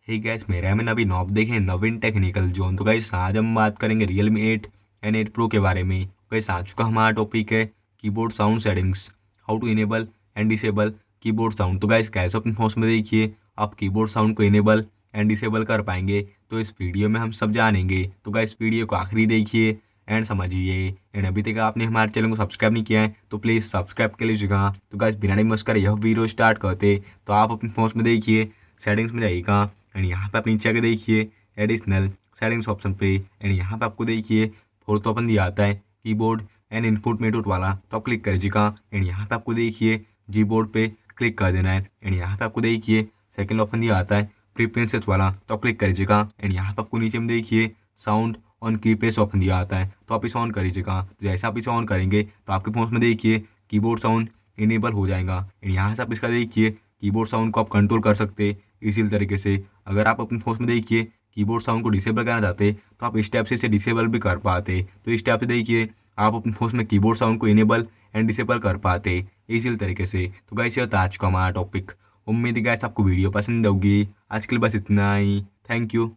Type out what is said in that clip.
Hey guys, मेरा मैंने अभी नॉब देखे नवीन टेक्निकल जोन। तो गाइस आज हम बात करेंगे Realme 8 एंड 8 Pro के बारे में। गाइस आज का हमारा टॉपिक है keyboard sound settings, how to enable and disable keyboard sound. तो गाइस कैसे अपने फोन में देखिए आप कीबोर्ड साउंड को इनेबल एंड डिसेबल कर पाएंगे, तो इस वीडियो में हम सब जानेंगे। तो गाइस वीडियो को आखिरी देखिए एंड समझिए। एंड अभी तक आपने हमारे चैनल को सब्सक्राइब नहीं किया है तो प्लीज़ सब्सक्राइब कर लीजिएगा। तो गाइस बिना टाइम वेस्ट करे यह वीडियो स्टार्ट करते। तो आप अपने फोन में देखिए, सेटिंग्स में जाइएगा एंड यहाँ पे आप नीचे आके देखिए एडिशनल सेटिंग्स ऑप्शन पे। एंड यहाँ पे आपको देखिए फोर्थ ऑप्शन दिया आता है कीबोर्ड एंड इनपुट मेथड वाला, तो आप क्लिक करिएगा। एंड यहाँ पे आपको देखिए जी बोर्ड पे क्लिक कर देना है। एंड यहाँ पे आपको देखिए सेकंड ऑप्शन दिया आता है प्रीफरेंसेस वाला, तो आप क्लिक करिएगा। एंड यहाँ पे आपको नीचे में देखिए साउंड ऑन कीपैड ऑप्शन दिया आता है, तो आप इसे ऑन करिएगा। तो जैसे आप इसे ऑन करेंगे तो आपके फोन में देखिए कीबोर्ड साउंड इनेबल हो जाएगा। एंड यहाँ से आप इसका देखिए कीबोर्ड साउंड को आप कंट्रोल कर सकते इसी तरीके से। अगर आप अपने फोन में देखिए कीबोर्ड साउंड को डिसेबल करना चाहते तो आप इस टाइप से इसे डिसेबल भी कर पाते। तो इस टाइप से देखिए आप अपने फोन में कीबोर्ड साउंड को इनेबल एंड डिसेबल कर पाते इसी तरीके से। तो गाइस ये था आज का हमारा टॉपिक। उम्मीद है गाइस आपको वीडियो पसंद होगी। आज के लिए बस इतना ही। Thank you.